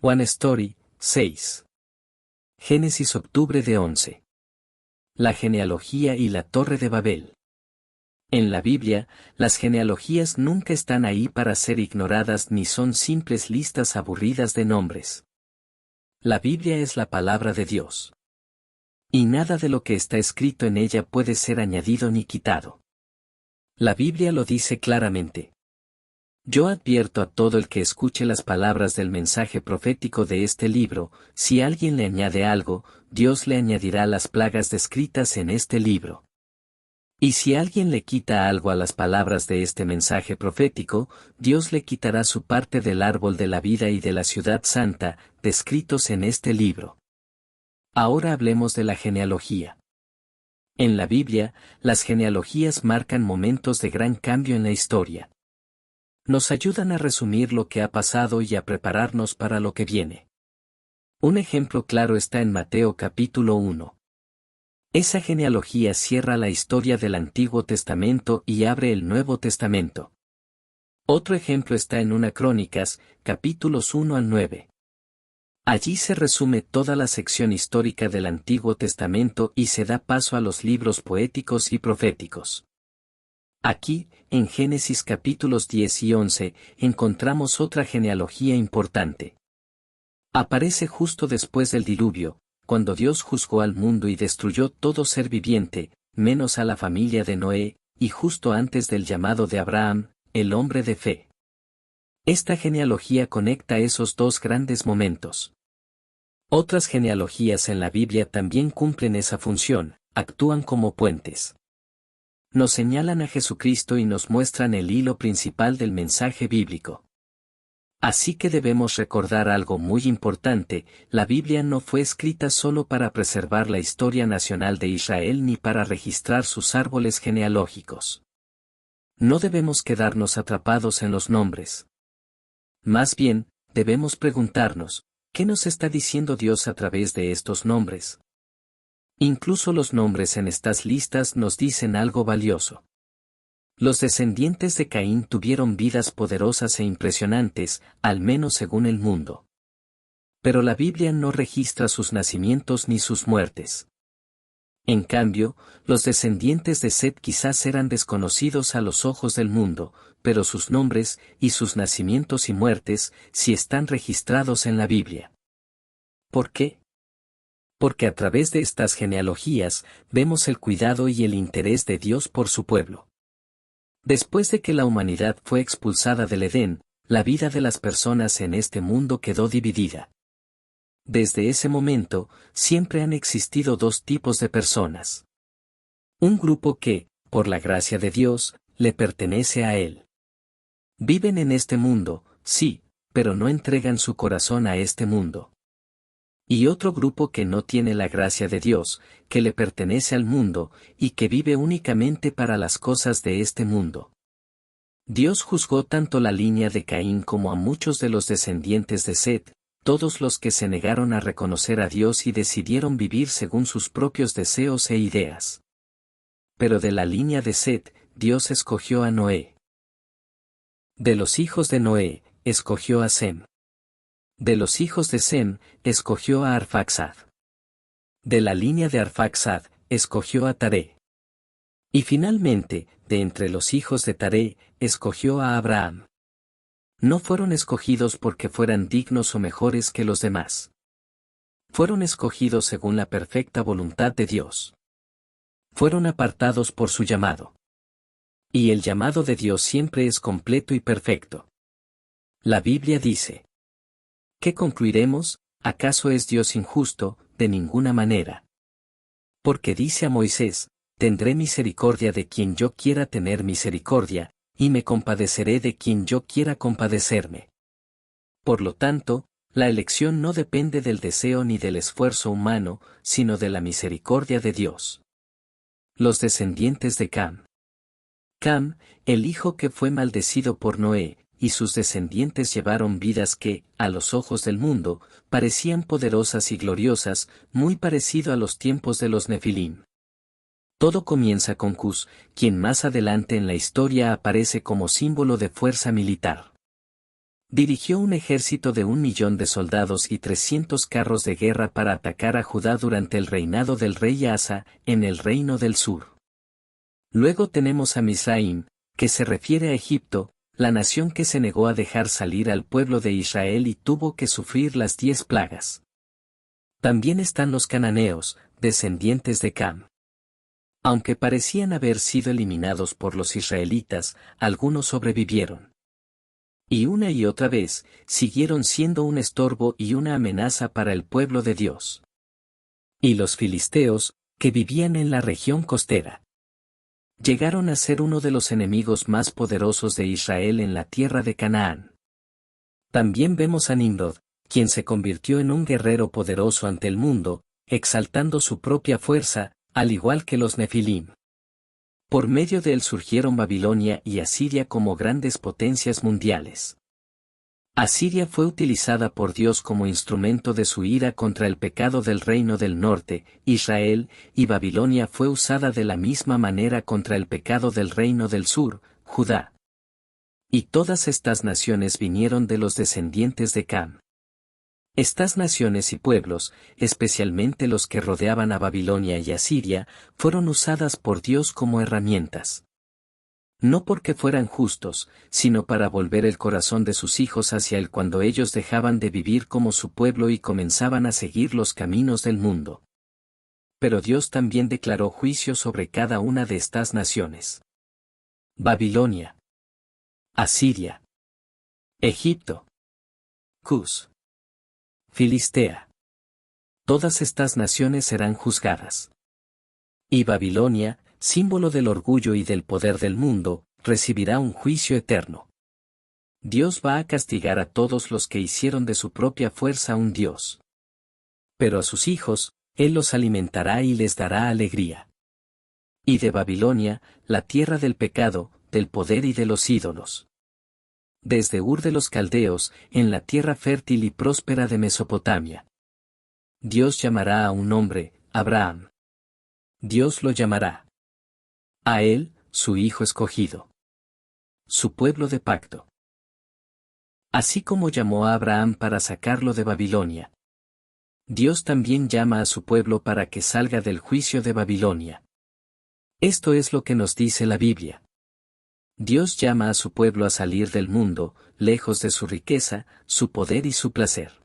One Story, 6. Génesis octubre de 11. La genealogía y la Torre de Babel. En la Biblia, las genealogías nunca están ahí para ser ignoradas ni son simples listas aburridas de nombres. La Biblia es la palabra de Dios. Y nada de lo que está escrito en ella puede ser añadido ni quitado. La Biblia lo dice claramente. Yo advierto a todo el que escuche las palabras del mensaje profético de este libro, si alguien le añade algo, Dios le añadirá las plagas descritas en este libro. Y si alguien le quita algo a las palabras de este mensaje profético, Dios le quitará su parte del árbol de la vida y de la ciudad santa, descritos en este libro. Ahora hablemos de la genealogía. En la Biblia, las genealogías marcan momentos de gran cambio en la historia. Nos ayudan a resumir lo que ha pasado y a prepararnos para lo que viene. Un ejemplo claro está en Mateo capítulo 1. Esa genealogía cierra la historia del Antiguo Testamento y abre el Nuevo Testamento. Otro ejemplo está en 1 Crónicas, capítulos 1 al 9. Allí se resume toda la sección histórica del Antiguo Testamento y se da paso a los libros poéticos y proféticos. Aquí, en Génesis capítulos 10 y 11, encontramos otra genealogía importante. Aparece justo después del diluvio, cuando Dios juzgó al mundo y destruyó todo ser viviente, menos a la familia de Noé, y justo antes del llamado de Abraham, el hombre de fe. Esta genealogía conecta esos dos grandes momentos. Otras genealogías en la Biblia también cumplen esa función, actúan como puentes. Nos señalan a Jesucristo y nos muestran el hilo principal del mensaje bíblico. Así que debemos recordar algo muy importante, la Biblia no fue escrita solo para preservar la historia nacional de Israel ni para registrar sus árboles genealógicos. No debemos quedarnos atrapados en los nombres. Más bien, debemos preguntarnos, ¿qué nos está diciendo Dios a través de estos nombres? Incluso los nombres en estas listas nos dicen algo valioso. Los descendientes de Caín tuvieron vidas poderosas e impresionantes, al menos según el mundo. Pero la Biblia no registra sus nacimientos ni sus muertes. En cambio, los descendientes de Set quizás eran desconocidos a los ojos del mundo, pero sus nombres y sus nacimientos y muertes sí están registrados en la Biblia. ¿Por qué? Porque a través de estas genealogías vemos el cuidado y el interés de Dios por su pueblo. Después de que la humanidad fue expulsada del Edén, la vida de las personas en este mundo quedó dividida. Desde ese momento, siempre han existido dos tipos de personas. Un grupo que, por la gracia de Dios, le pertenece a Él. Viven en este mundo, sí, pero no entregan su corazón a este mundo. Y otro grupo que no tiene la gracia de Dios, que le pertenece al mundo, y que vive únicamente para las cosas de este mundo. Dios juzgó tanto la línea de Caín como a muchos de los descendientes de Set, todos los que se negaron a reconocer a Dios y decidieron vivir según sus propios deseos e ideas. Pero de la línea de Set, Dios escogió a Noé. De los hijos de Noé, escogió a Sem. De los hijos de Sem, escogió a Arfaxad. De la línea de Arfaxad, escogió a Taré. Y finalmente, de entre los hijos de Taré, escogió a Abraham. No fueron escogidos porque fueran dignos o mejores que los demás. Fueron escogidos según la perfecta voluntad de Dios. Fueron apartados por su llamado. Y el llamado de Dios siempre es completo y perfecto. La Biblia dice: ¿qué concluiremos? ¿Acaso es Dios injusto? De ninguna manera. Porque dice a Moisés: tendré misericordia de quien yo quiera tener misericordia, y me compadeceré de quien yo quiera compadecerme. Por lo tanto, la elección no depende del deseo ni del esfuerzo humano, sino de la misericordia de Dios. Los descendientes de Cam. Cam, el hijo que fue maldecido por Noé, y sus descendientes llevaron vidas que, a los ojos del mundo, parecían poderosas y gloriosas, muy parecido a los tiempos de los Nefilim. Todo comienza con Cus, quien más adelante en la historia aparece como símbolo de fuerza militar. Dirigió un ejército de 1 millón de soldados y 300 carros de guerra para atacar a Judá durante el reinado del rey Asa, en el reino del sur. Luego tenemos a Misraim, que se refiere a Egipto, la nación que se negó a dejar salir al pueblo de Israel y tuvo que sufrir las 10 plagas. También están los cananeos, descendientes de Cam. Aunque parecían haber sido eliminados por los israelitas, algunos sobrevivieron. Y otra vez, siguieron siendo un estorbo y una amenaza para el pueblo de Dios. Y los filisteos, que vivían en la región costera, llegaron a ser uno de los enemigos más poderosos de Israel en la tierra de Canaán. También vemos a Nimrod, quien se convirtió en un guerrero poderoso ante el mundo, exaltando su propia fuerza, al igual que los Nefilim. Por medio de él surgieron Babilonia y Asiria como grandes potencias mundiales. Asiria fue utilizada por Dios como instrumento de su ira contra el pecado del reino del norte, Israel, y Babilonia fue usada de la misma manera contra el pecado del reino del sur, Judá. Y todas estas naciones vinieron de los descendientes de Cam. Estas naciones y pueblos, especialmente los que rodeaban a Babilonia y Asiria, fueron usadas por Dios como herramientas. No porque fueran justos, sino para volver el corazón de sus hijos hacia él cuando ellos dejaban de vivir como su pueblo y comenzaban a seguir los caminos del mundo. Pero Dios también declaró juicio sobre cada una de estas naciones. Babilonia, Asiria, Egipto, Cus, Filistea. Todas estas naciones serán juzgadas. Y Babilonia, símbolo del orgullo y del poder del mundo, recibirá un juicio eterno. Dios va a castigar a todos los que hicieron de su propia fuerza un Dios. Pero a sus hijos, Él los alimentará y les dará alegría. Y de Babilonia, la tierra del pecado, del poder y de los ídolos. Desde Ur de los Caldeos, en la tierra fértil y próspera de Mesopotamia. Dios llamará a un hombre, Abraham. Dios lo llamará. A él, su hijo escogido. Su pueblo de pacto. Así como llamó a Abraham para sacarlo de Babilonia. Dios también llama a su pueblo para que salga del juicio de Babilonia. Esto es lo que nos dice la Biblia. Dios llama a su pueblo a salir del mundo, lejos de su riqueza, su poder y su placer.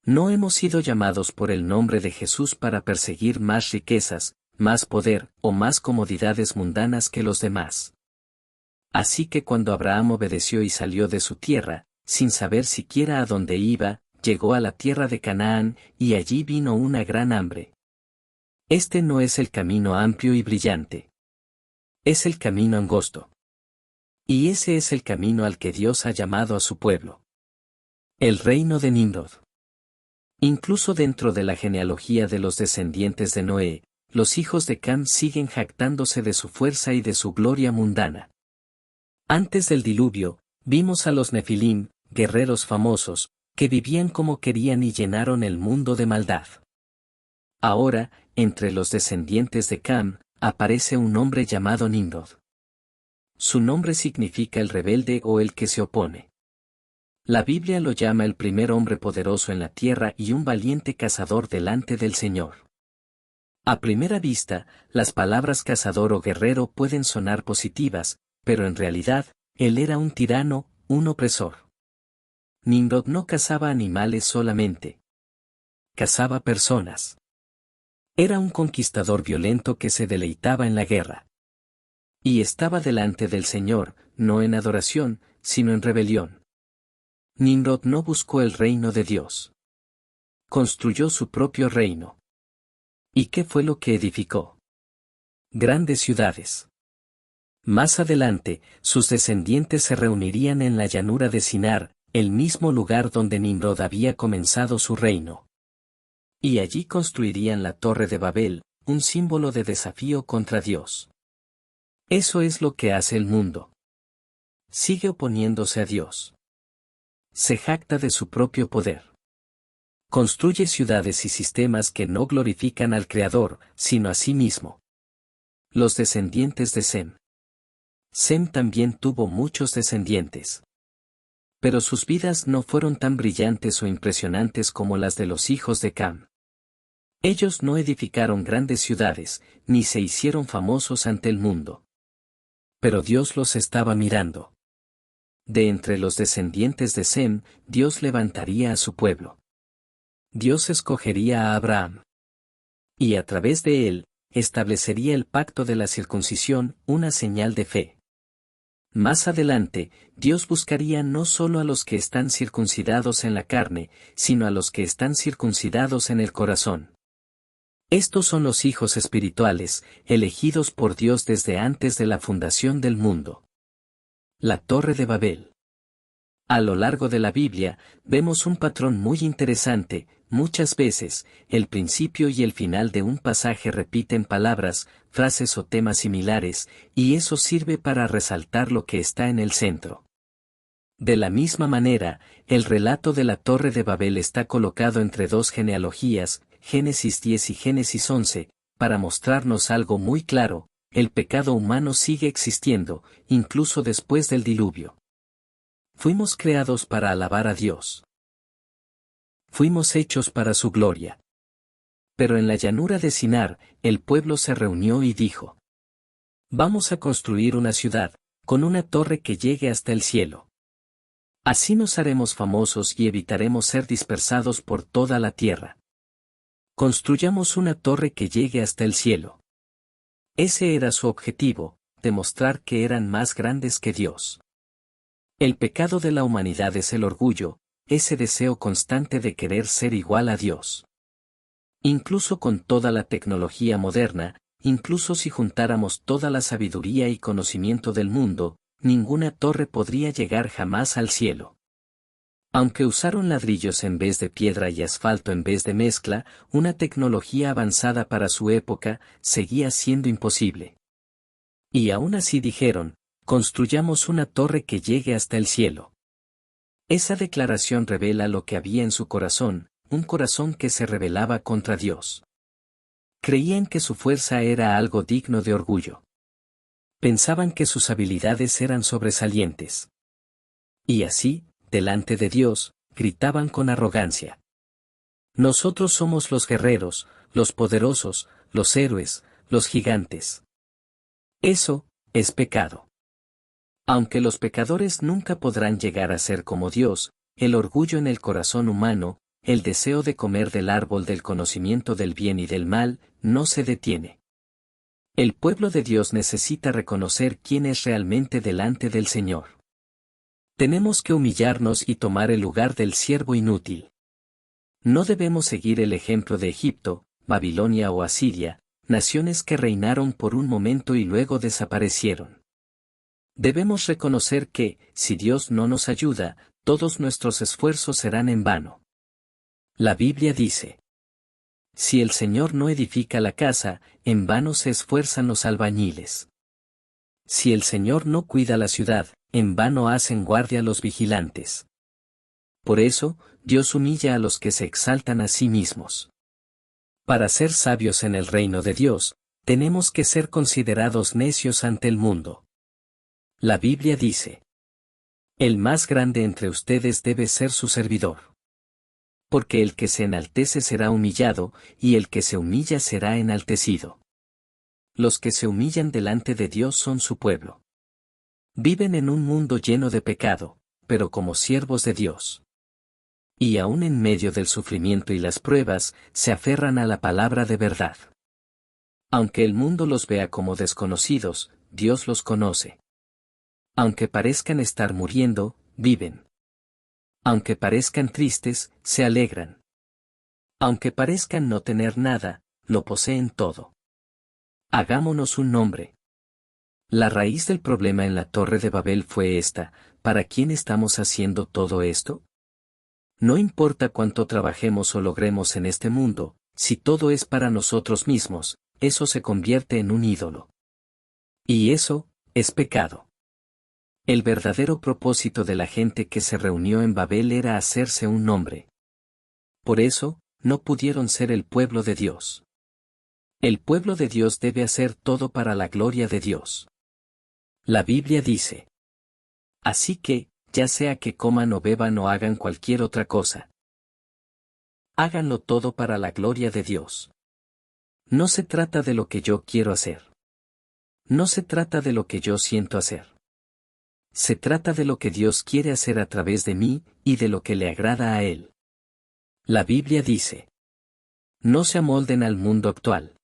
No hemos sido llamados por el nombre de Jesús para perseguir más riquezas, más poder o más comodidades mundanas que los demás. Así que cuando Abraham obedeció y salió de su tierra, sin saber siquiera a dónde iba, llegó a la tierra de Canaán, y allí vino una gran hambre. Este no es el camino amplio y brillante. Es el camino angosto. Y ese es el camino al que Dios ha llamado a su pueblo. El reino de Nimrod. Incluso dentro de la genealogía de los descendientes de Noé, los hijos de Cam siguen jactándose de su fuerza y de su gloria mundana. Antes del diluvio, vimos a los Nefilim, guerreros famosos, que vivían como querían y llenaron el mundo de maldad. Ahora, entre los descendientes de Cam, aparece un hombre llamado Nimrod. Su nombre significa el rebelde o el que se opone. La Biblia lo llama el primer hombre poderoso en la tierra y un valiente cazador delante del Señor. A primera vista, las palabras cazador o guerrero pueden sonar positivas, pero en realidad, él era un tirano, un opresor. Nimrod no cazaba animales solamente. Cazaba personas. Era un conquistador violento que se deleitaba en la guerra. Y estaba delante del Señor, no en adoración, sino en rebelión. Nimrod no buscó el reino de Dios. Construyó su propio reino. ¿Y qué fue lo que edificó? Grandes ciudades. Más adelante, sus descendientes se reunirían en la llanura de Sinar, el mismo lugar donde Nimrod había comenzado su reino. Y allí construirían la Torre de Babel, un símbolo de desafío contra Dios. Eso es lo que hace el mundo. Sigue oponiéndose a Dios. Se jacta de su propio poder. Construye ciudades y sistemas que no glorifican al Creador, sino a sí mismo. Los descendientes de Sem. Sem también tuvo muchos descendientes. Pero sus vidas no fueron tan brillantes o impresionantes como las de los hijos de Cam. Ellos no edificaron grandes ciudades, ni se hicieron famosos ante el mundo. Pero Dios los estaba mirando. De entre los descendientes de Sem, Dios levantaría a su pueblo. Dios escogería a Abraham. Y a través de él, establecería el pacto de la circuncisión, una señal de fe. Más adelante, Dios buscaría no solo a los que están circuncidados en la carne, sino a los que están circuncidados en el corazón. Estos son los hijos espirituales, elegidos por Dios desde antes de la fundación del mundo. La Torre de Babel. A lo largo de la Biblia, vemos un patrón muy interesante. Muchas veces, el principio y el final de un pasaje repiten palabras, frases o temas similares, y eso sirve para resaltar lo que está en el centro. De la misma manera, el relato de la Torre de Babel está colocado entre dos genealogías, Génesis 10 y Génesis 11, para mostrarnos algo muy claro: el pecado humano sigue existiendo, incluso después del diluvio. Fuimos creados para alabar a Dios. Fuimos hechos para su gloria. Pero en la llanura de Sinar, el pueblo se reunió y dijo: Vamos a construir una ciudad, con una torre que llegue hasta el cielo. Así nos haremos famosos y evitaremos ser dispersados por toda la tierra. Construyamos una torre que llegue hasta el cielo. Ese era su objetivo, demostrar que eran más grandes que Dios. El pecado de la humanidad es el orgullo, ese deseo constante de querer ser igual a Dios. Incluso con toda la tecnología moderna, incluso si juntáramos toda la sabiduría y conocimiento del mundo, ninguna torre podría llegar jamás al cielo. Aunque usaron ladrillos en vez de piedra y asfalto en vez de mezcla, una tecnología avanzada para su época, seguía siendo imposible. Y aún así dijeron: construyamos una torre que llegue hasta el cielo. Esa declaración revela lo que había en su corazón, un corazón que se rebelaba contra Dios. Creían que su fuerza era algo digno de orgullo. Pensaban que sus habilidades eran sobresalientes. Y así, delante de Dios, gritaban con arrogancia: Nosotros somos los guerreros, los poderosos, los héroes, los gigantes. Eso es pecado. Aunque los pecadores nunca podrán llegar a ser como Dios, el orgullo en el corazón humano, el deseo de comer del árbol del conocimiento del bien y del mal, no se detiene. El pueblo de Dios necesita reconocer quién es realmente delante del Señor. Tenemos que humillarnos y tomar el lugar del siervo inútil. No debemos seguir el ejemplo de Egipto, Babilonia o Asiria, naciones que reinaron por un momento y luego desaparecieron. Debemos reconocer que, si Dios no nos ayuda, todos nuestros esfuerzos serán en vano. La Biblia dice: Si el Señor no edifica la casa, en vano se esfuerzan los albañiles. Si el Señor no cuida la ciudad, en vano hacen guardia los vigilantes. Por eso, Dios humilla a los que se exaltan a sí mismos. Para ser sabios en el reino de Dios, tenemos que ser considerados necios ante el mundo. La Biblia dice: El más grande entre ustedes debe ser su servidor. Porque el que se enaltece será humillado, y el que se humilla será enaltecido. Los que se humillan delante de Dios son su pueblo. Viven en un mundo lleno de pecado, pero como siervos de Dios. Y aún en medio del sufrimiento y las pruebas, se aferran a la palabra de verdad. Aunque el mundo los vea como desconocidos, Dios los conoce. Aunque parezcan estar muriendo, viven. Aunque parezcan tristes, se alegran. Aunque parezcan no tener nada, lo poseen todo. Hagámonos un nombre. La raíz del problema en la Torre de Babel fue esta: ¿para quién estamos haciendo todo esto? No importa cuánto trabajemos o logremos en este mundo, si todo es para nosotros mismos, eso se convierte en un ídolo. Y eso es pecado. El verdadero propósito de la gente que se reunió en Babel era hacerse un nombre. Por eso, no pudieron ser el pueblo de Dios. El pueblo de Dios debe hacer todo para la gloria de Dios. La Biblia dice: Así que, ya sea que coman o beban o hagan cualquier otra cosa. Háganlo todo para la gloria de Dios. No se trata de lo que yo quiero hacer. No se trata de lo que yo siento hacer. Se trata de lo que Dios quiere hacer a través de mí, y de lo que le agrada a Él. La Biblia dice: no se amolden al mundo actual,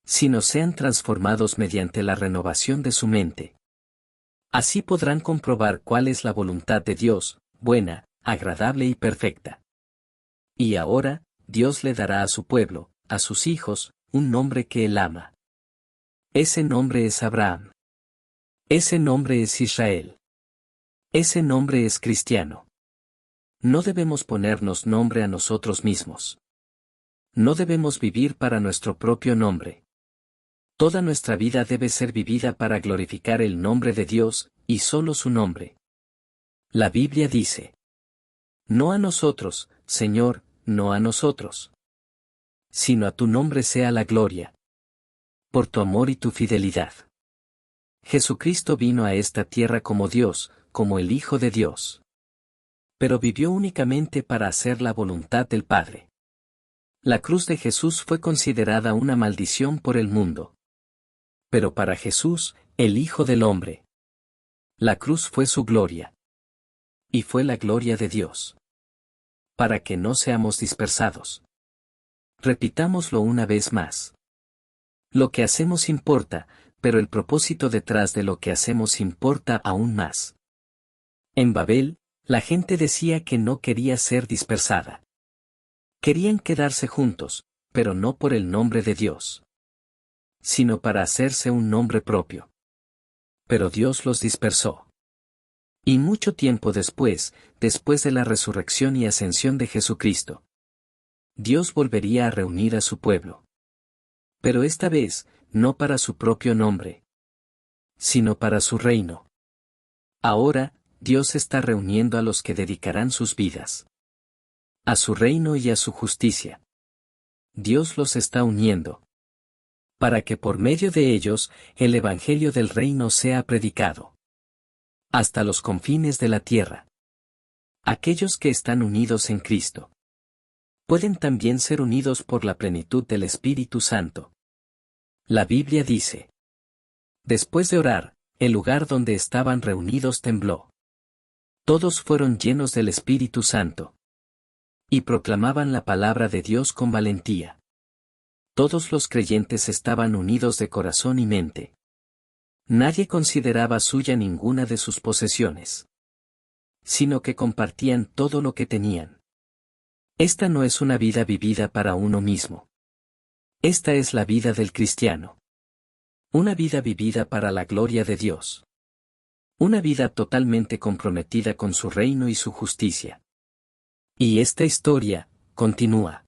sino sean transformados mediante la renovación de su mente. Así podrán comprobar cuál es la voluntad de Dios, buena, agradable y perfecta. Y ahora, Dios le dará a su pueblo, a sus hijos, un nombre que Él ama. Ese nombre es Abraham. Ese nombre es Israel. Ese nombre es cristiano. No debemos ponernos nombre a nosotros mismos. No debemos vivir para nuestro propio nombre. Toda nuestra vida debe ser vivida para glorificar el nombre de Dios, y solo su nombre. La Biblia dice: no a nosotros, Señor, no a nosotros, sino a tu nombre sea la gloria, por tu amor y tu fidelidad. Jesucristo vino a esta tierra como Dios, como el Hijo de Dios. Pero vivió únicamente para hacer la voluntad del Padre. La cruz de Jesús fue considerada una maldición por el mundo. Pero para Jesús, el Hijo del Hombre, la cruz fue su gloria. Y fue la gloria de Dios. Para que no seamos dispersados. Repitámoslo una vez más. Lo que hacemos importa, pero el propósito detrás de lo que hacemos importa aún más. En Babel, la gente decía que no quería ser dispersada. Querían quedarse juntos, pero no por el nombre de Dios, sino para hacerse un nombre propio. Pero Dios los dispersó. Y mucho tiempo después de la resurrección y ascensión de Jesucristo, Dios volvería a reunir a su pueblo. Pero esta vez, no para su propio nombre, sino para su reino. Ahora, Dios está reuniendo a los que dedicarán sus vidas a su reino y a su justicia. Dios los está uniendo, para que por medio de ellos, el Evangelio del reino sea predicado hasta los confines de la tierra. Aquellos que están unidos en Cristo pueden también ser unidos por la plenitud del Espíritu Santo. La Biblia dice: después de orar, el lugar donde estaban reunidos tembló. Todos fueron llenos del Espíritu Santo y proclamaban la palabra de Dios con valentía. Todos los creyentes estaban unidos de corazón y mente. Nadie consideraba suya ninguna de sus posesiones, sino que compartían todo lo que tenían. Esta no es una vida vivida para uno mismo. Esta es la vida del cristiano. Una vida vivida para la gloria de Dios. Una vida totalmente comprometida con su reino y su justicia. Y esta historia continúa.